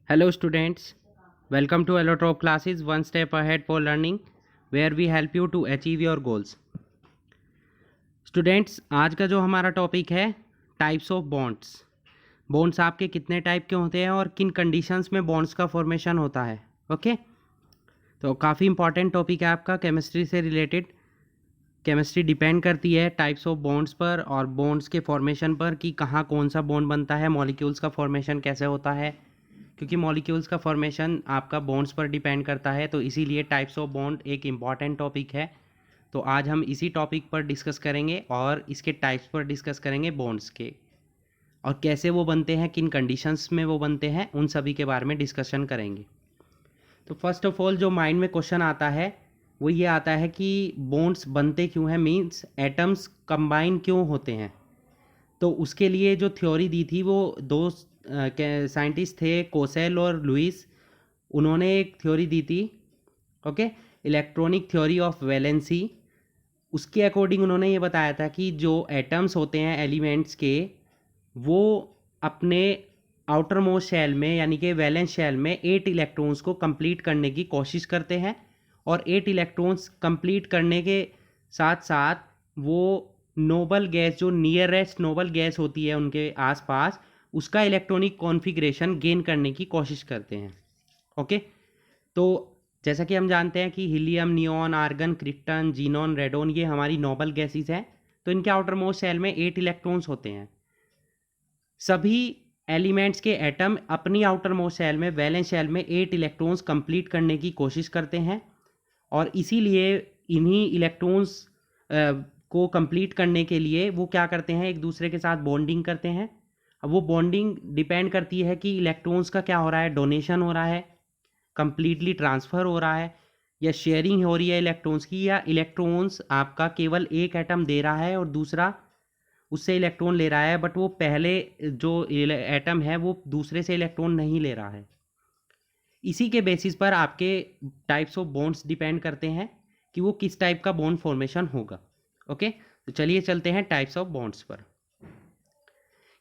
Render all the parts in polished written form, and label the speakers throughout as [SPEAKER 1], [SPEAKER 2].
[SPEAKER 1] Hello students, welcome to Allotrope classes one step ahead for learning where we help you to achieve your goals. Students आज का जो हमारा topic है types of bonds. Bonds आपके कितने type के होते हैं और किन कंडीशंस में बॉन्ड्स का फॉर्मेशन होता है। ओके तो काफ़ी इंपॉर्टेंट टॉपिक है आपका, केमिस्ट्री से रिलेटेड। केमिस्ट्री डिपेंड करती है टाइप्स ऑफ बॉन्ड्स पर और बॉन्ड्स के फॉर्मेशन पर कि कहाँ कौन सा बॉन्ड बनता है, मॉलिक्यूल्स का फॉर्मेशन कैसे होता है, क्योंकि मॉलिक्यूल्स का फॉर्मेशन आपका बॉन्ड्स पर डिपेंड करता है। तो इसीलिए टाइप्स ऑफ बॉन्ड एक इम्पॉर्टेंट टॉपिक है। तो आज हम इसी टॉपिक पर डिस्कस करेंगे और इसके टाइप्स पर डिस्कस करेंगे बॉन्ड्स के, और कैसे वो बनते हैं, किन कंडीशंस में वो बनते हैं, उन सभी के बारे में डिस्कशन करेंगे। तो फर्स्ट ऑफ ऑल जो माइंड में क्वेश्चन आता है वो ये आता है कि बॉन्ड्स बनते क्यों हैं, मीन्स एटम्स कंबाइन क्यों होते हैं। तो उसके लिए जो थ्योरी दी थी वो दो साइंटिस्ट थे, कोसेल और लुइस। उन्होंने एक थ्योरी दी थी, okay, electronic theory of valency. उसके अकॉर्डिंग उन्होंने ये बताया था कि जो एटम्स होते हैं एलिमेंट्स के, वो अपने आउटर मोस्ट शेल में यानी कि वैलेंस शेल में 8 इलेक्ट्रॉन्स को कंप्लीट करने की कोशिश करते हैं, और 8 इलेक्ट्रॉन्स कंप्लीट करने के साथ साथ वो नोबल गैस, जो नियरेस्ट नोबल गैस होती है उनके आसपास, उसका इलेक्ट्रॉनिक कॉन्फ़िगरेशन गेन करने की कोशिश करते हैं। ओके तो जैसा कि हम जानते हैं कि helium, neon, argon, krypton, xenon, radon, ये हमारी नोबल गैसेस हैं। तो इनके आउटर मोस्ट शेल में 8 इलेक्ट्रॉन्स होते हैं। सभी एलिमेंट्स के एटम अपनी आउटर मोस्ट शेल में, वैलेंस शेल में 8 इलेक्ट्रॉन्स कंप्लीट करने की कोशिश करते हैं, और इसीलिए इन्हीं इलेक्ट्रॉन्स को कंप्लीट करने के लिए वो क्या करते हैं, एक दूसरे के साथ बॉन्डिंग करते हैं। अब वो बॉन्डिंग डिपेंड करती है कि इलेक्ट्रॉन्स का क्या हो रहा है, डोनेशन हो रहा है, कंप्लीटली ट्रांसफ़र हो रहा है, या शेयरिंग हो रही है इलेक्ट्रॉन्स की, या इलेक्ट्रॉन्स आपका केवल एक एटम दे रहा है और दूसरा उससे इलेक्ट्रॉन ले रहा है, बट वो पहले जो एटम है वो दूसरे से इलेक्ट्रॉन नहीं ले रहा है। इसी के बेसिस पर आपके टाइप्स ऑफ बॉन्ड्स डिपेंड करते हैं कि वो किस टाइप का बॉन्ड फॉर्मेशन होगा। ओके तो चलिए चलते हैं टाइप्स ऑफ बॉन्ड्स पर।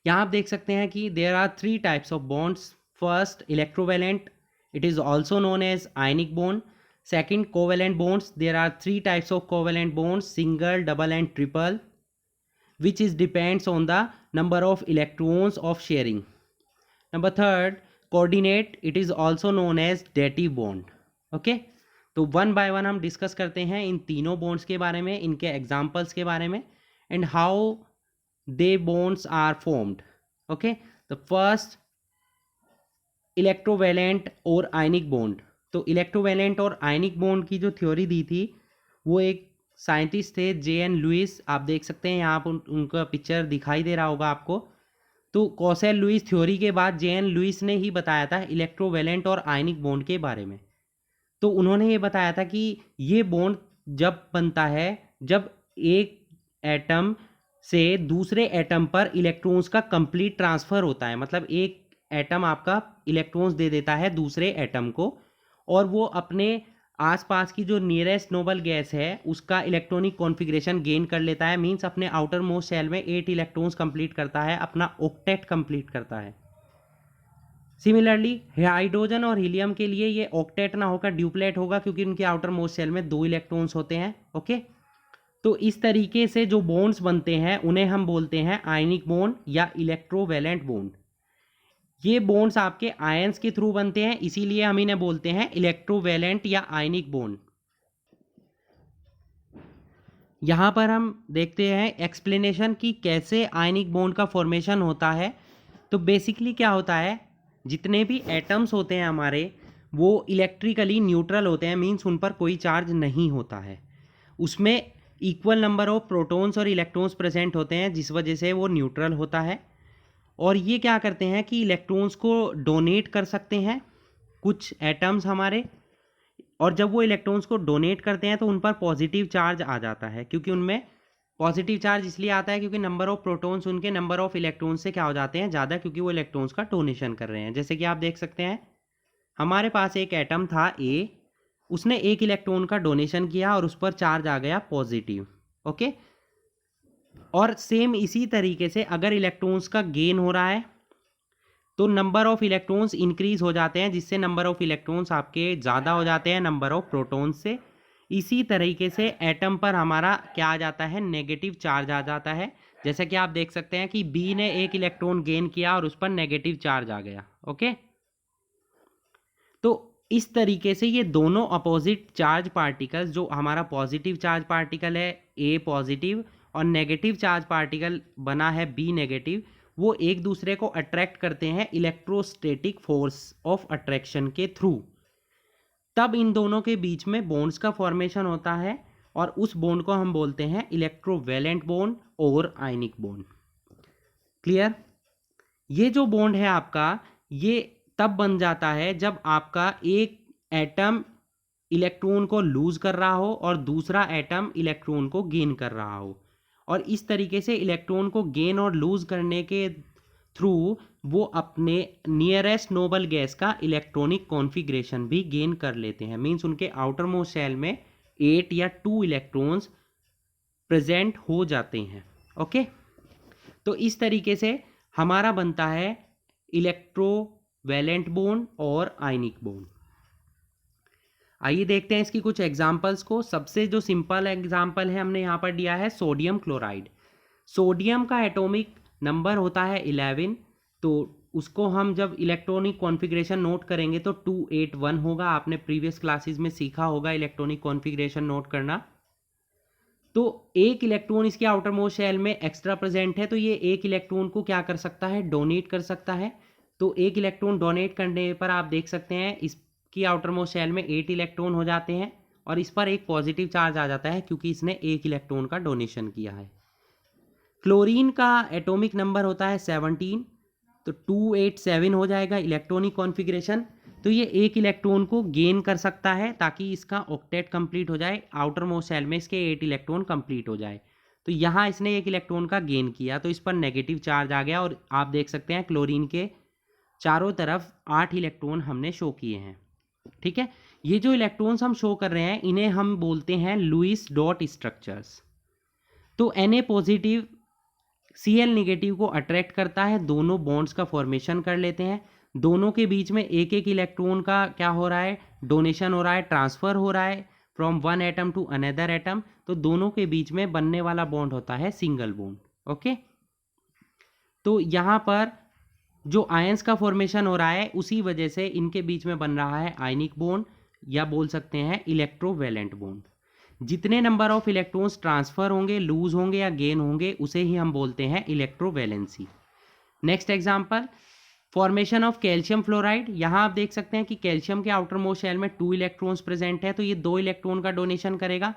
[SPEAKER 1] यहाँ आप देख सकते हैं कि there are 3 types of bonds. First, electrovalent, it is also known as ionic bond. Second, covalent bonds, there are 3 types of covalent bonds, single, double and triple, which is depends on the number of electrons of sharing. Number third, coordinate, it is also known as dative bond. Okay तो one by one हम discuss करते हैं इन तीनों bonds के बारे में, इनके examples के बारे में, and how they bonds are formed. Okay the first, electrovalent और आयनिक बॉन्ड। तो इलेक्ट्रोवैलेंट और आयनिक बॉन्ड की जो थ्योरी दी थी वो एक साइंटिस्ट थे, जे.एन. लुइस। आप देख सकते हैं यहाँ पर उनका पिक्चर दिखाई दे रहा होगा आपको। तो कोसेल लुइस थ्योरी के बाद जे.एन. लुइस ने ही बताया था इलेक्ट्रोवैलेंट और आयनिक बॉन्ड के बारे में। तो उन्होंने ये बताया था कि ये बॉन्ड जब बनता है जब एक एटम से दूसरे एटम पर इलेक्ट्रॉन्स का कंप्लीट ट्रांसफ़र होता है, मतलब एक एटम आपका इलेक्ट्रॉन्स दे देता है दूसरे एटम को, और वो अपने आसपास की जो नियरेस्ट नोबल गैस है उसका इलेक्ट्रॉनिक कॉन्फ़िगरेशन गेन कर लेता है, मींस अपने आउटर मोस्ट शेल में 8 इलेक्ट्रॉन्स कंप्लीट करता है, अपना ऑक्टेट कंप्लीट करता है। सिमिलरली हाइड्रोजन और हीलियम के लिए ये ऑक्टेट ना होकर ड्यूप्लेट होगा, क्योंकि उनके आउटर मोस्ट शेल में 2 इलेक्ट्रॉन्स होते हैं। ओके तो इस तरीके से जो बॉन्ड्स बनते हैं उन्हें हम बोलते हैं आयनिक बॉन्ड या इलेक्ट्रोवैलेंट बॉन्ड। ये बॉन्ड्स आपके आयंस के थ्रू बनते हैं, इसीलिए हम इन्हें बोलते हैं इलेक्ट्रोवैलेंट या आयनिक बॉन्ड। यहाँ पर हम देखते हैं एक्सप्लेनेशन कि कैसे आयनिक बॉन्ड का फॉर्मेशन होता है। तो बेसिकली क्या होता है, जितने भी एटम्स होते हैं हमारे वो इलेक्ट्रिकली न्यूट्रल होते हैं, मींस उन पर कोई चार्ज नहीं होता है। उसमें इक्वल नंबर ऑफ प्रोटॉन्स और इलेक्ट्रॉन्स प्रेजेंट होते हैं, जिस वजह से वो न्यूट्रल होता है। और ये क्या करते हैं कि इलेक्ट्रॉन्स को डोनेट कर सकते हैं कुछ एटम्स हमारे, और जब वो इलेक्ट्रॉन्स को डोनेट करते हैं तो उन पर पॉजिटिव चार्ज आ जाता है, क्योंकि उनमें पॉजिटिव चार्ज इसलिए आता है क्योंकि नंबर ऑफ प्रोटॉन्स उनके नंबर ऑफ इलेक्ट्रॉन्स से क्या हो जाते हैं, ज़्यादा, क्योंकि वो इलेक्ट्रॉन्स का डोनेशन कर रहे हैं। जैसे कि आप देख सकते हैं हमारे पास एक एटम था ए, उसने 1 इलेक्ट्रॉन का डोनेशन किया और उस पर चार्ज आ गया पॉजिटिव। ओके और सेम इसी तरीके से अगर इलेक्ट्रॉन्स का गेन हो रहा है तो नंबर ऑफ इलेक्ट्रॉन्स इंक्रीज हो जाते हैं, जिससे नंबर ऑफ इलेक्ट्रॉन्स आपके ज़्यादा हो जाते हैं नंबर ऑफ प्रोटॉन्स से। इसी तरीके से एटम पर हमारा क्या आ जाता है, नेगेटिव चार्ज आ जाता है। जैसे कि आप देख सकते हैं कि बी ने एक इलेक्ट्रॉन गेन किया और उस पर नेगेटिव चार्ज आ गया। ओके, तो इस तरीके से ये दोनों अपोजिट चार्ज पार्टिकल्स, जो हमारा पॉजिटिव चार्ज पार्टिकल है ए पॉजिटिव और नेगेटिव चार्ज पार्टिकल बना है बी नेगेटिव, वो एक दूसरे को अट्रैक्ट करते हैं इलेक्ट्रोस्टैटिक फोर्स ऑफ अट्रैक्शन के थ्रू। तब इन दोनों के बीच में बॉन्ड्स का फॉर्मेशन होता है और उस बॉन्ड को हम बोलते हैं इलेक्ट्रोवैलेंट बॉन्ड और आयनिक बॉन्ड। क्लियर? ये जो बॉन्ड है आपका, ये तब बन जाता है जब आपका एक एटम इलेक्ट्रॉन को लूज कर रहा हो और दूसरा एटम इलेक्ट्रॉन को गेन कर रहा हो, और इस तरीके से इलेक्ट्रॉन को गेन और लूज करने के थ्रू वो अपने नियरेस्ट नोबल गैस का इलेक्ट्रॉनिक कॉन्फ़िगरेशन भी गेन कर लेते हैं। मींस उनके आउटर मोस्ट शेल में 8 या 2 इलेक्ट्रॉन्स प्रेजेंट हो जाते हैं। ओके, तो इस तरीके से हमारा बनता है इलेक्ट्रोवैलेंट बॉन्ड और आयनिक बॉन्ड। आइए देखते हैं इसकी कुछ एग्जांपल्स को। सबसे जो सिंपल एग्जांपल है हमने यहाँ पर दिया है सोडियम क्लोराइड। सोडियम का एटॉमिक नंबर होता है 11, तो उसको हम जब इलेक्ट्रॉनिक कॉन्फ़िगरेशन नोट करेंगे तो 281 होगा। आपने प्रीवियस क्लासेस में सीखा होगा इलेक्ट्रॉनिक कॉन्फ़िगरेशन नोट करना। तो एक इलेक्ट्रॉन इसके आउटर मोस्ट शेल में एक्स्ट्रा प्रेजेंट है, तो ये एक इलेक्ट्रॉन को क्या कर सकता है, डोनेट कर सकता है। तो एक इलेक्ट्रॉन डोनेट करने पर आप देख सकते हैं इसकी आउटर मोस्ट शेल में 8 इलेक्ट्रॉन हो जाते हैं और इस पर एक पॉजिटिव चार्ज आ जाता है क्योंकि इसने एक इलेक्ट्रॉन का डोनेशन किया है। क्लोरीन का एटॉमिक नंबर होता है 17, तो 287 हो जाएगा इलेक्ट्रॉनिक कॉन्फ़िगरेशन। तो ये एक इलेक्ट्रॉन को गेन कर सकता है ताकि इसका ऑक्टेट कंप्लीट हो जाए, आउटर मोस्ट शेल में इसके 8 इलेक्ट्रॉन कंप्लीट हो जाए। तो यहाँ इसने एक इलेक्ट्रॉन का गेन किया तो इस पर नेगेटिव चार्ज आ गया और आप देख सकते हैं क्लोरीन के चारों तरफ 8 इलेक्ट्रॉन हमने शो किए हैं। ठीक है, ये जो इलेक्ट्रॉन्स हम शो कर रहे हैं इन्हें हम बोलते हैं लुईस डॉट स्ट्रक्चर्स। तो Na पॉजिटिव Cl निगेटिव को अट्रैक्ट करता है, दोनों बॉन्ड्स का फॉर्मेशन कर लेते हैं, दोनों के बीच में एक एक इलेक्ट्रॉन का क्या हो रहा है, डोनेशन हो रहा है, ट्रांसफ़र हो रहा है from one atom to another atom. तो दोनों के बीच में बनने वाला बॉन्ड होता है सिंगल बॉन्ड। ओके, तो यहाँ पर जो आयंस का फॉर्मेशन हो रहा है उसी वजह से इनके बीच में बन रहा है आयनिक बॉन्ड या बोल सकते हैं इलेक्ट्रोवैलेंट बॉन्ड। जितने नंबर ऑफ इलेक्ट्रॉन्स ट्रांसफ़र होंगे, लूज होंगे या गेन होंगे उसे ही हम बोलते हैं electrovalency. Next example, formation of calcium fluoride. यहाँ आप देख सकते हैं कि कैल्शियम के आउटर मोस्ट शेल में 2 इलेक्ट्रॉन्स प्रेजेंट है, तो ये 2 इलेक्ट्रॉन का डोनेशन करेगा।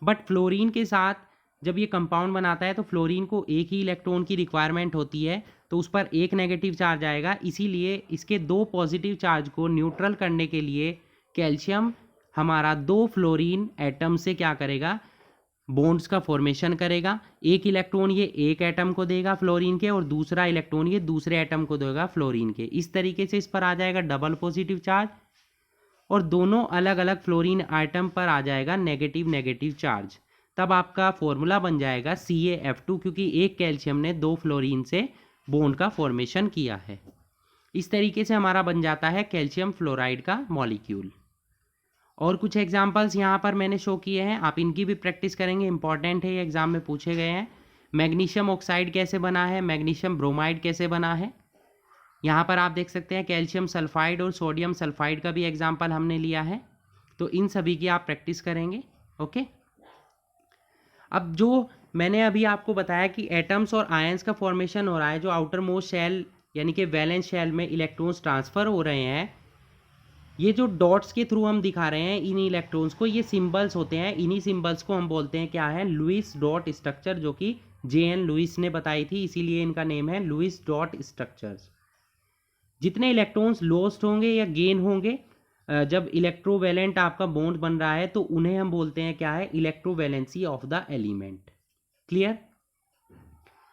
[SPEAKER 1] बट फ्लोरीन के साथ जब ये कंपाउंड बनाता है तो फ्लोरीन को एक ही इलेक्ट्रॉन की रिक्वायरमेंट होती है, तो उस पर एक नेगेटिव चार्ज आएगा। इसीलिए इसके 2 पॉजिटिव चार्ज को न्यूट्रल करने के लिए कैल्शियम हमारा 2 फ्लोरीन एटम से क्या करेगा, बॉन्ड्स का फॉर्मेशन करेगा। एक इलेक्ट्रॉन ये एक एटम को देगा फ्लोरीन के और दूसरा इलेक्ट्रॉन ये दूसरे एटम को देगा फ्लोरीन के। इस तरीके से इस पर आ जाएगा डबल पॉजिटिव चार्ज और दोनों अलग अलग फ्लोरीन आइटम पर आ जाएगा नेगेटिव नेगेटिव चार्ज। तब आपका फॉर्मूला बन जाएगा CaF2, क्योंकि एक कैल्शियम ने 2 फ्लोरीन से बॉन्ड का फॉर्मेशन किया है। इस तरीके से हमारा बन जाता है कैल्शियम फ्लोराइड का मॉलिक्यूल। और कुछ एग्जांपल्स यहाँ पर मैंने शो किए हैं, आप इनकी भी प्रैक्टिस करेंगे, इंपॉर्टेंट है, ये एग्जाम में पूछे गए हैं। मैग्नीशियम ऑक्साइड कैसे बना है, मैग्नीशियम ब्रोमाइड कैसे बना है। यहाँ पर आप देख सकते हैं कैल्शियम सल्फाइड और सोडियम सल्फाइड का भी एग्जाम्पल हमने लिया है, तो इन सभी की आप प्रैक्टिस करेंगे। ओके, अब जो मैंने अभी आपको बताया कि एटम्स और आयंस का फॉर्मेशन हो रहा है, जो आउटर मोस्ट शेल यानी कि वैलेंस शेल में इलेक्ट्रॉन्स ट्रांसफ़र हो रहे हैं, ये जो डॉट्स के थ्रू हम दिखा रहे हैं इन इलेक्ट्रॉन्स को, ये सिंबल्स होते हैं। इन्हीं सिंबल्स को हम बोलते हैं क्या है, लुईस डॉट स्ट्रक्चर, जो कि JN लुईस ने बताई थी, इसीलिए इनका नेम है लुईस डॉट स्ट्रक्चर्स। जितने इलेक्ट्रॉन्स लॉस्ट होंगे या गेन होंगे जब इलेक्ट्रोवैलेंट आपका बॉन्ड बन रहा है, तो उन्हें हम बोलते हैं क्या है, electrovalency of the element. Clear?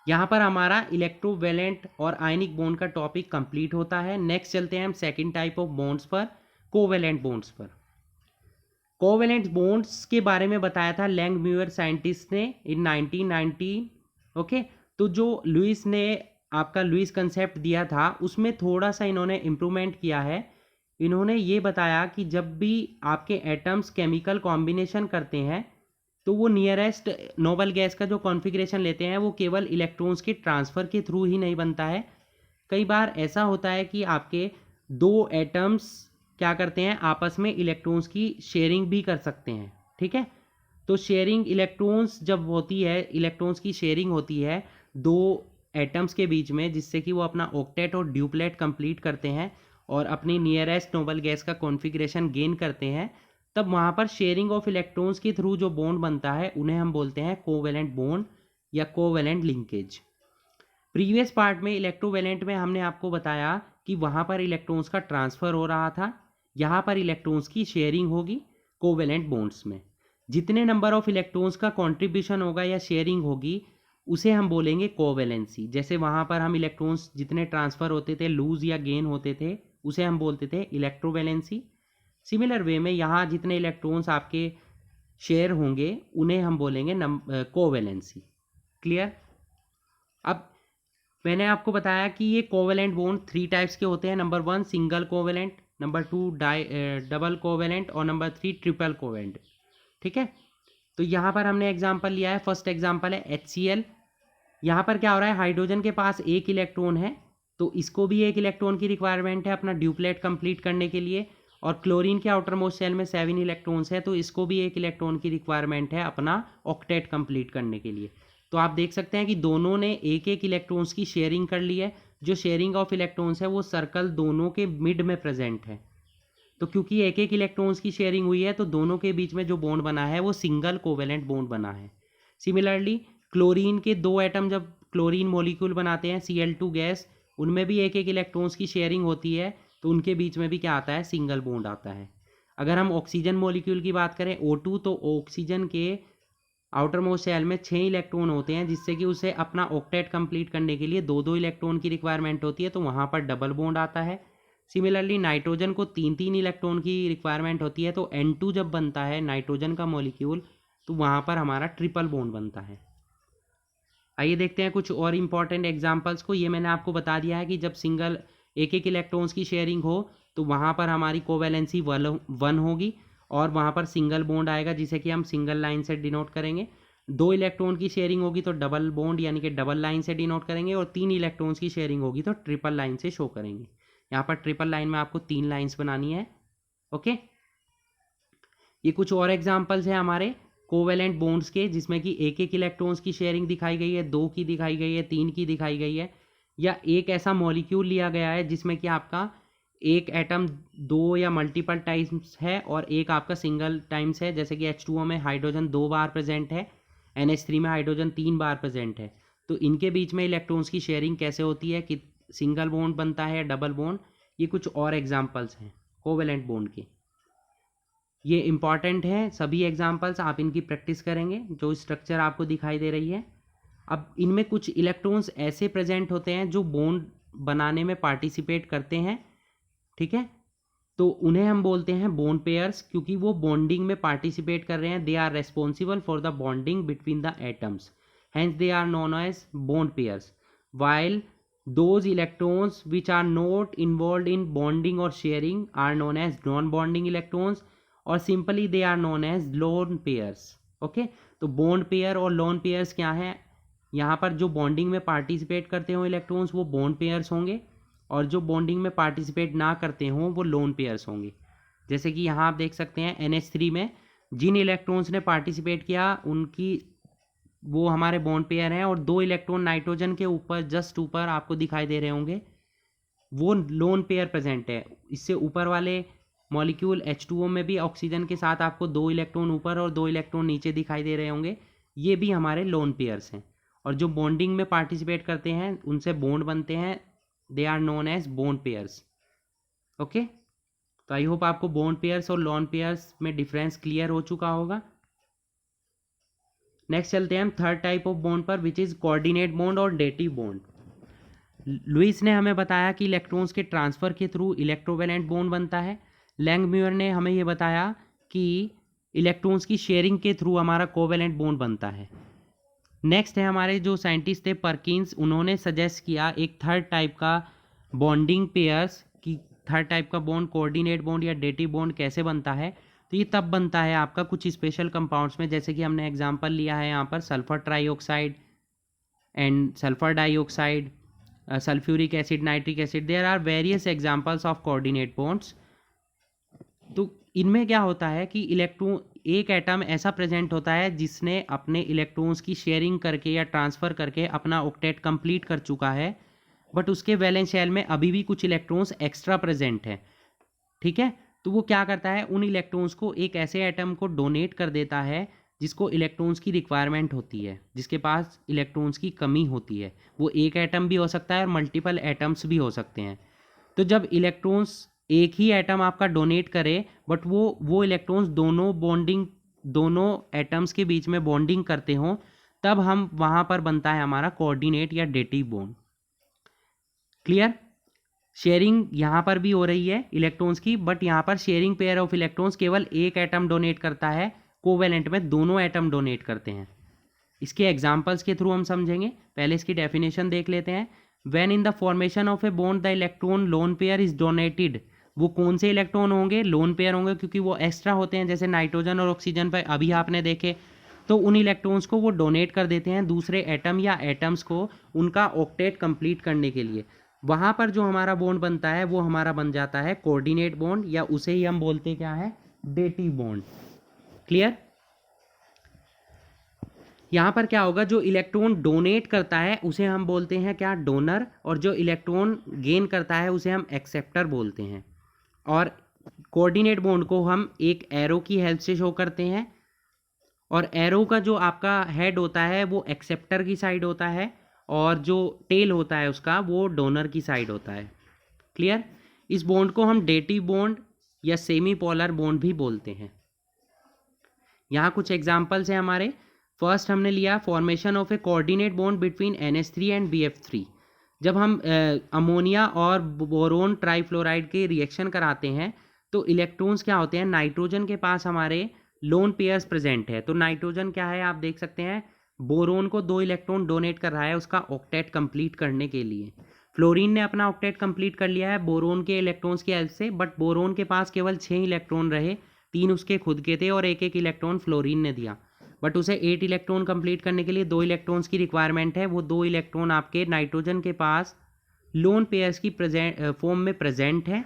[SPEAKER 1] यहाँ पर हमारा इलेक्ट्रोवैलेंट और आयनिक बॉन्ड का टॉपिक कंप्लीट होता है। नेक्स्ट चलते हैं हम सेकंड टाइप ऑफ बॉन्ड्स पर, कोवेलेंट बॉन्ड्स पर। कोवेलेंट बॉन्ड्स के बारे में बताया था लैंग म्यूयर साइंटिस्ट ने इन 1919। ओके, तो जो लुईस ने आपका लुईस कंसेप्ट दिया था उसमें थोड़ा सा इन्होंने इम्प्रूवमेंट किया है। इन्होंने ये बताया कि जब भी आपके एटम्स केमिकल कॉम्बिनेशन करते हैं तो वो नियरेस्ट नोबल गैस का जो कॉन्फ़िगरेशन लेते हैं वो केवल इलेक्ट्रॉन्स के ट्रांसफ़र के थ्रू ही नहीं बनता है। कई बार ऐसा होता है कि आपके दो एटम्स क्या करते हैं, आपस में इलेक्ट्रॉन्स की शेयरिंग भी कर सकते हैं। ठीक है, तो शेयरिंग इलेक्ट्रॉन्स जब होती है, इलेक्ट्रॉन्स की शेयरिंग होती है दो एटम्स के बीच में, जिससे कि वो अपना ऑक्टेट और ड्यूप्लेट कंप्लीट करते हैं और अपनी नियरेस्ट नोबल गैस का कॉन्फ़िगरेशन गेन करते हैं, तब वहाँ पर शेयरिंग ऑफ इलेक्ट्रॉन्स के थ्रू जो बॉन्ड बनता है उन्हें हम बोलते हैं कोवेलेंट बॉन्ड या कोवेलेंट लिंकेज। प्रीवियस पार्ट में इलेक्ट्रोवेलेंट में हमने आपको बताया कि वहाँ पर इलेक्ट्रॉन्स का ट्रांसफ़र हो रहा था, यहाँ पर इलेक्ट्रॉन्स की शेयरिंग होगी कोवेलेंट बॉन्ड्स में। जितने नंबर ऑफ इलेक्ट्रॉन्स का कंट्रीब्यूशन होगा या शेयरिंग होगी उसे हम बोलेंगे कोवेलेंसी। जैसे वहाँ पर हम इलेक्ट्रॉन्स जितने ट्रांसफ़र होते थे, लूज़ या गेन होते थे, उसे हम बोलते थे इलेक्ट्रोवेलेंसी। सिमिलर वे में यहाँ जितने इलेक्ट्रॉन्स आपके शेयर होंगे उन्हें हम बोलेंगे कोवेलेंसी। क्लियर? अब मैंने आपको बताया कि ये कोवेलेंट बॉन्ड 3 टाइप्स के होते हैं। Number 1 single covalent, number 2 double covalent और नंबर 3 ट्रिपल कोवेलेंट। ठीक है, तो यहाँ पर हमने एग्जांपल लिया है। फर्स्ट एग्जांपल है HCl। यहाँ पर क्या हो रहा है, हाइड्रोजन के पास एक इलेक्ट्रॉन है तो इसको भी एक इलेक्ट्रॉन की रिक्वायरमेंट है अपना ड्यूप्लेट कंप्लीट करने के लिए, और क्लोरीन के आउटर मोस्ट शेल में 7 इलेक्ट्रॉन्स है तो इसको भी एक इलेक्ट्रॉन की रिक्वायरमेंट है अपना ऑक्टेट कंप्लीट करने के लिए। तो आप देख सकते हैं कि दोनों ने एक एक इलेक्ट्रॉन्स की शेयरिंग कर ली है। जो शेयरिंग ऑफ इलेक्ट्रॉन्स है वो सर्कल दोनों के मिड में प्रेजेंट है। तो क्योंकि एक एक इलेक्ट्रॉन्स की शेयरिंग हुई है तो दोनों के बीच में जो बॉन्ड बना है वो सिंगल कोवेलेंट बॉन्ड बना है। सिमिलरली क्लोरीन के दो एटम जब क्लोरीन मॉलिक्यूल बनाते हैं Cl2 गैस, उनमें भी एक एक इलेक्ट्रॉन्स की शेयरिंग होती है तो उनके बीच में भी क्या आता है, सिंगल बॉन्ड आता है। अगर हम ऑक्सीजन मॉलिक्यूल की बात करें O2, तो ऑक्सीजन के आउटर मोस्ट शेल में 6 इलेक्ट्रॉन होते हैं, जिससे कि उसे अपना ऑक्टेट कंप्लीट करने के लिए दो दो इलेक्ट्रॉन की रिक्वायरमेंट होती है, तो वहाँ पर डबल बॉन्ड आता है। सिमिलरली नाइट्रोजन को 3 इलेक्ट्रॉन की रिक्वायरमेंट होती है, तो N2 जब बनता है नाइट्रोजन का मॉलिक्यूल तो वहाँ पर हमारा ट्रिपल बॉन्ड बनता है। आइए देखते हैं कुछ और इम्पॉर्टेंट एग्जाम्पल्स को। ये मैंने आपको बता दिया है कि जब सिंगल एक एक इलेक्ट्रॉन्स की शेयरिंग हो तो वहाँ पर हमारी कोवैलेंसी 1 होगी और वहाँ पर सिंगल बॉन्ड आएगा जिसे कि हम सिंगल लाइन से डिनोट करेंगे। 2 इलेक्ट्रॉन की शेयरिंग होगी तो डबल बॉन्ड यानी कि डबल लाइन से डिनोट करेंगे, और 3 इलेक्ट्रॉन्स की शेयरिंग होगी तो ट्रिपल लाइन से शो करेंगे। यहाँ पर ट्रिपल लाइन में आपको 3 लाइन्स बनानी है। ओके, ये कुछ और एग्जाम्पल्स हैं हमारे कोवेलेंट बॉन्ड्स के, जिसमें कि एक एक इलेक्ट्रॉन्स की शेयरिंग दिखाई गई है, 2 की दिखाई गई है, 3 की दिखाई गई है, या एक ऐसा मॉलिक्यूल लिया गया है जिसमें कि आपका एक एटम 2 या मल्टीपल टाइम्स है और एक आपका सिंगल टाइम्स है। जैसे कि H2O में हाइड्रोजन 2 बार प्रेजेंट है, NH3 में हाइड्रोजन 3 बार प्रेजेंट है। तो इनके बीच में इलेक्ट्रॉन्स की शेयरिंग कैसे होती है, कि सिंगल बॉन्ड बनता है या डबल बॉन्ड। ये कुछ और एग्जाम्पल्स हैं कोवेलेंट बॉन्ड के। ये इंपॉर्टेंट है सभी एग्जाम्पल्स, आप इनकी प्रैक्टिस करेंगे। जो स्ट्रक्चर आपको दिखाई दे रही है, अब इनमें कुछ इलेक्ट्रॉन्स ऐसे प्रेजेंट होते हैं जो बॉन्ड बनाने में पार्टिसिपेट करते हैं। ठीक है, तो उन्हें हम बोलते हैं बॉन्ड पेयर्स, क्योंकि वो बॉन्डिंग में पार्टिसिपेट कर रहे हैं। They are responsible for the bonding between the atoms, hence they are known as bond pairs. While those electrons which are not involved in bonding or sharing are known as non-bonding electrons, और simply they are known as lone pairs. Okay, तो bond pair और lone pairs क्या हैं, यहाँ पर जो bonding में participate करते हो इलेक्ट्रॉन्स वो बॉन्ड पेयर्स होंगे, और जो बॉन्डिंग में पार्टिसिपेट ना करते हों वो लोन पेयर्स होंगे। जैसे कि यहाँ आप देख सकते हैं NH3 में जिन इलेक्ट्रॉन्स ने पार्टिसिपेट किया उनकी वो हमारे बॉन्ड पेयर हैं, और 2 इलेक्ट्रॉन नाइट्रोजन के ऊपर जस्ट ऊपर आपको दिखाई दे रहे होंगे वो लोन पेयर प्रेजेंट है। इससे ऊपर वाले मॉलिक्यूल H2O में भी ऑक्सीजन के साथ आपको 2 इलेक्ट्रॉन ऊपर और 2 इलेक्ट्रॉन नीचे दिखाई दे रहे होंगे, ये भी हमारे लोन पेयर्स हैं। और जो बॉन्डिंग में पार्टिसिपेट करते हैं उनसे बॉन्ड बनते हैं, they are known as bond pairs. Okay, तो आई होप आपको बॉन्ड पेयर्स और लोन पेयर्स में डिफरेंस क्लियर हो चुका होगा। नेक्स्ट चलते हैं हम थर्ड टाइप ऑफ बॉन्ड पर, विच इज़ कोऑर्डिनेट बॉन्ड और डेटिव बॉन्ड। लुईस ने हमें बताया कि इलेक्ट्रॉन्स के ट्रांसफ़र के थ्रू इलेक्ट्रोवेलेंट बॉन्ड बनता है। लैंगम्यूर ने हमें ये बताया कि इलेक्ट्रॉन्स की शेयरिंग के थ्रू हमारा कोवेलेंट बॉन्ड बनता है। नेक्स्ट है हमारे जो साइंटिस्ट थे परकिंस, उन्होंने सजेस्ट किया एक थर्ड टाइप का बॉन्डिंग पेयर्स की, थर्ड टाइप का बॉन्ड कोऑर्डिनेट बॉन्ड या डेटिव बॉन्ड कैसे बनता है। तो ये तब बनता है आपका कुछ स्पेशल कंपाउंड्स में, जैसे कि हमने एग्जांपल लिया है यहाँ पर sulphur trioxide and sulphur dioxide, sulphuric acid, nitric acid, there are various examples of coordinate bonds. तो इनमें क्या होता है कि इलेक्ट्रॉन, एक एटम ऐसा प्रेजेंट होता है जिसने अपने इलेक्ट्रॉन्स की शेयरिंग करके या ट्रांसफ़र करके अपना ऑक्टेट कंप्लीट कर चुका है, बट उसके वैलेंस शेल में अभी भी कुछ इलेक्ट्रॉन्स एक्स्ट्रा प्रेजेंट है। ठीक है, तो वो क्या करता है, उन इलेक्ट्रॉन्स को एक ऐसे एटम को डोनेट कर देता है जिसको इलेक्ट्रॉन्स की रिक्वायरमेंट होती है, जिसके पास इलेक्ट्रॉन्स की कमी होती है। वो एक एटम भी हो सकता है और मल्टीपल एटम्स भी हो सकते हैं। तो जब इलेक्ट्रॉन्स एक ही एटम आपका डोनेट करे बट वो इलेक्ट्रॉन्स दोनों एटम्स के बीच में बॉन्डिंग करते हों, तब हम वहाँ पर बनता है हमारा कोऑर्डिनेट या डेटिव बॉन्ड। क्लियर? शेयरिंग यहाँ पर भी हो रही है इलेक्ट्रॉन्स की, बट यहाँ पर शेयरिंग पेयर ऑफ इलेक्ट्रॉन्स केवल एक एटम डोनेट करता है, कोवेलेंट में दोनों एटम डोनेट करते हैं। इसके एग्जाम्पल्स के थ्रू हम समझेंगे। पहले इसकी डेफिनेशन देख लेते हैं। When in the formation of a bond the electron lone pair is donated, वो कौन से इलेक्ट्रॉन होंगे, लोन पेयर होंगे, क्योंकि वो एक्स्ट्रा होते हैं, जैसे नाइट्रोजन और ऑक्सीजन पर अभी आपने देखे। तो उन इलेक्ट्रॉन्स को वो डोनेट कर देते हैं दूसरे एटम या एटम्स को उनका ऑक्टेट कंप्लीट करने के लिए। वहाँ पर जो हमारा बॉन्ड बनता है वो हमारा बन जाता है कोऑर्डिनेट बॉन्ड, या उसे ही हम बोलते क्या है, डेटिव बॉन्ड। क्लियर? यहाँ पर क्या होगा, जो इलेक्ट्रॉन डोनेट करता है उसे हम बोलते हैं क्या, डोनर, और जो इलेक्ट्रॉन गेन करता है उसे हम एक्सेप्टर बोलते हैं। और कोऑर्डिनेट बॉन्ड को हम एक एरो की हेल्प से शो करते हैं, और एरो का जो आपका हेड होता है वो एक्सेप्टर की साइड होता है, और जो टेल होता है उसका वो डोनर की साइड होता है। क्लियर? इस बॉन्ड को हम डेटिव बॉन्ड या सेमी पोलर बॉन्ड भी बोलते हैं। यहाँ कुछ एग्जाम्पल्स हैं हमारे। फर्स्ट हमने लिया formation of A coordinate bond between NH3 and BF3। जब हम अमोनिया और बोरोन ट्राईफ्लोराइड के रिएक्शन कराते हैं तो इलेक्ट्रॉन्स क्या होते हैं, नाइट्रोजन के पास हमारे लोन पेयर्स प्रेजेंट है। तो नाइट्रोजन क्या है, आप देख सकते हैं बोरोन को 2 इलेक्ट्रॉन डोनेट कर रहा है उसका ऑक्टेट कंप्लीट करने के लिए। फ्लोरीन ने अपना ऑक्टेट कंप्लीट कर लिया है बोरोन के इलेक्ट्रॉन्स की हेल्प से, बट बोरोन के पास केवल 6 इलेक्ट्रॉन रहे, 3 उसके खुद के थे और एक इलेक्ट्रॉन फ्लोरीन ने दिया। बट उसे 8 इलेक्ट्रॉन कंप्लीट करने के लिए 2 इलेक्ट्रॉन्स की रिक्वायरमेंट है। वो 2 इलेक्ट्रॉन आपके नाइट्रोजन के पास लोन पेयर्स की फॉर्म में प्रेजेंट है।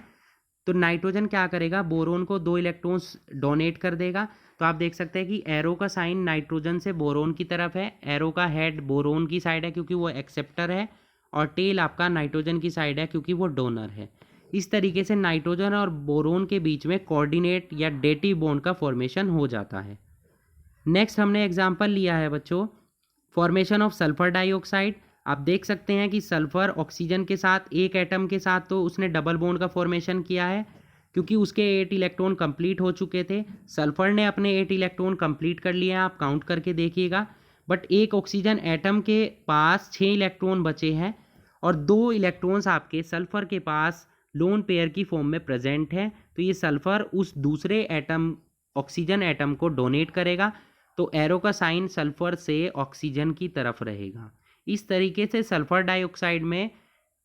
[SPEAKER 1] तो नाइट्रोजन क्या करेगा, बोरोन को 2 इलेक्ट्रॉन्स डोनेट कर देगा। तो आप देख सकते हैं कि एरो का साइन नाइट्रोजन से बोरोन की तरफ है, एरो का हेड बोरोन की साइड है क्योंकि वो एक्सेप्टर है, और टेल आपका नाइट्रोजन की साइड है क्योंकि वो डोनर है। इस तरीके से नाइट्रोजन और बोरोन के बीच में कोऑर्डिनेट या डेटिव बॉन्ड का फॉर्मेशन हो जाता है। नेक्स्ट हमने एग्जाम्पल लिया है बच्चों फॉर्मेशन ऑफ सल्फर डाइऑक्साइड। आप देख सकते हैं कि सल्फर ऑक्सीजन के साथ एक एटम के साथ तो उसने डबल बॉन्ड का फॉर्मेशन किया है क्योंकि उसके 8 इलेक्ट्रॉन कंप्लीट हो चुके थे। सल्फर ने अपने 8 इलेक्ट्रॉन कंप्लीट कर लिए हैं, आप काउंट करके देखिएगा। बट एक ऑक्सीजन एटम के पास 6 इलेक्ट्रॉन बचे हैं और 2 इलेक्ट्रॉन्स आपके सल्फर के पास लोन पेयर की फॉर्म में प्रेजेंट है। तो ये सल्फर उस दूसरे एटम ऑक्सीजन एटम को डोनेट करेगा, तो एरो का साइन सल्फर से ऑक्सीजन की तरफ रहेगा। इस तरीके से सल्फर डाइऑक्साइड में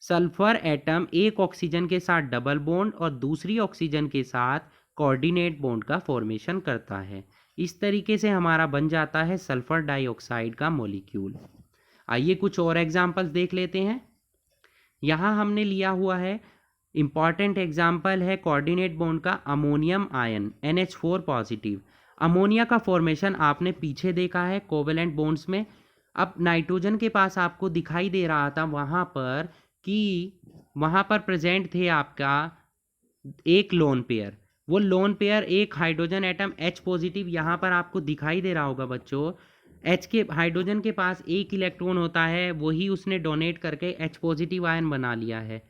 [SPEAKER 1] सल्फर एटम एक ऑक्सीजन के साथ डबल बॉन्ड और दूसरी ऑक्सीजन के साथ कोऑर्डिनेट बॉन्ड का फॉर्मेशन करता है। इस तरीके से हमारा बन जाता है सल्फर डाइऑक्साइड का मॉलिक्यूल। आइए कुछ और एग्जाम्पल्स देख लेते हैं। यहाँ हमने लिया हुआ है इम्पॉर्टेंट एग्जाम्पल है कोऑर्डिनेट बॉन्ड का ammonium ion NH4 positive. Ammonia का फॉर्मेशन आपने पीछे देखा है कोवेलेंट बॉन्ड्स में। अब नाइट्रोजन के पास आपको दिखाई दे रहा था वहाँ पर कि वहाँ पर प्रेजेंट थे आपका एक लोन पेयर। वो लोन पेयर एक हाइड्रोजन एटम H पॉजिटिव यहाँ पर आपको दिखाई दे रहा होगा बच्चों। H के हाइड्रोजन के पास एक इलेक्ट्रॉन होता है, वही उसने डोनेट करके H पॉजिटिव आयन बना लिया है।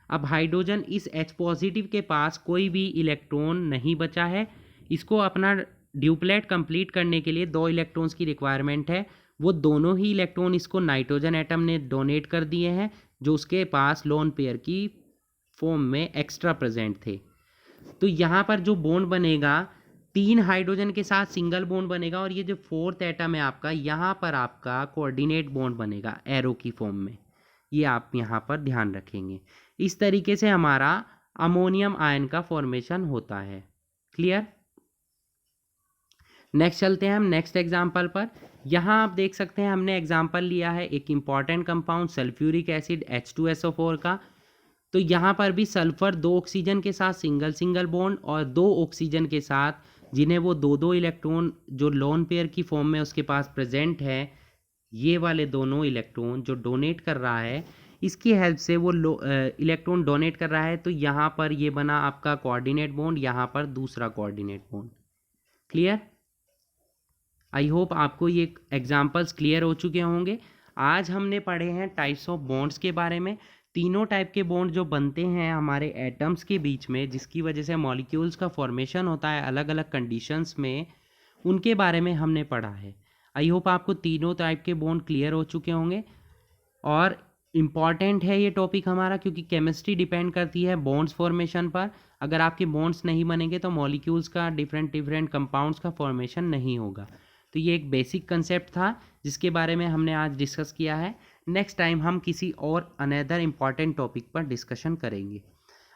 [SPEAKER 1] अब हाइड्रोजन इस H पॉजिटिव के पास कोई भी इलेक्ट्रॉन नहीं बचा है। इसको अपना ड्यूप्लेट कंप्लीट करने के लिए 2 इलेक्ट्रॉन्स की रिक्वायरमेंट है। वो दोनों ही इलेक्ट्रॉन इसको नाइट्रोजन एटम ने डोनेट कर दिए हैं जो उसके पास लोन पेयर की फॉर्म में एक्स्ट्रा प्रेजेंट थे। तो यहाँ पर जो बॉन्ड बनेगा 3 हाइड्रोजन के साथ सिंगल बॉन्ड बनेगा और ये जो 4th एटम है आपका, यहाँ पर आपका कोऑर्डिनेट बॉन्ड बनेगा एरो की फॉर्म में। ये आप यहाँ पर ध्यान रखेंगे। इस तरीके से हमारा अमोनियम आयन का फॉर्मेशन होता है। क्लियर? नेक्स्ट चलते हैं हम नेक्स्ट एग्जाम्पल पर। यहाँ आप देख सकते हैं हमने एग्जाम्पल लिया है एक important compound sulphuric acid H2SO4 का। तो यहाँ पर भी सल्फर 2 ऑक्सीजन के साथ सिंगल सिंगल बॉन्ड और 2 ऑक्सीजन के साथ जिन्हें वो 2 इलेक्ट्रॉन जो लोन पेयर की फॉर्म में उसके पास प्रेजेंट है, ये वाले दोनों इलेक्ट्रॉन जो डोनेट कर रहा है, इसकी हेल्प से वो इलेक्ट्रॉन डोनेट कर रहा है। तो यहाँ पर ये बना आपका कोऑर्डिनेट बॉन्ड, यहाँ पर दूसरा कोऑर्डिनेट बॉन्ड। क्लियर? आई होप आपको ये एग्जाम्पल्स क्लियर हो चुके होंगे। आज हमने पढ़े हैं टाइप्स ऑफ बॉन्ड्स के बारे में। तीनों टाइप के बॉन्ड जो बनते हैं हमारे एटम्स के बीच में, जिसकी वजह से मॉलिक्यूल्स का फॉर्मेशन होता है अलग अलग कंडीशंस में, उनके बारे में हमने पढ़ा है। आई होप आपको तीनों टाइप के बॉन्ड क्लियर हो चुके होंगे। और इम्पॉर्टेंट है ये टॉपिक हमारा, क्योंकि केमिस्ट्री डिपेंड करती है बॉन्ड्स फॉर्मेशन पर। अगर आपके बॉन्ड्स नहीं बनेंगे तो मॉलिक्यूल्स का डिफरेंट कंपाउंड्स का फॉर्मेशन नहीं होगा। तो ये एक बेसिक कंसेप्ट था जिसके बारे में हमने आज डिस्कस किया है। नेक्स्ट टाइम हम किसी और अनदर इम्पॉर्टेंट टॉपिक पर डिस्कशन करेंगे।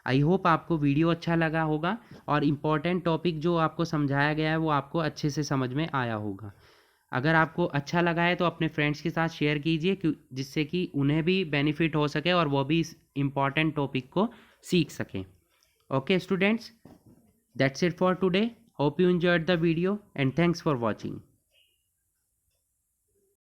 [SPEAKER 1] आई होप आपको वीडियो अच्छा लगा होगा और इम्पॉर्टेंट टॉपिक जो आपको समझाया गया है वो आपको अच्छे से समझ में आया होगा। अगर आपको अच्छा लगा है तो अपने फ्रेंड्स के साथ शेयर कीजिए, जिससे कि उन्हें भी बेनिफिट हो सके और वो भी इस इम्पॉर्टेंट टॉपिक को सीख सकें। Okay students, that's it for today. Hope you enjoyed the video and thanks for watching.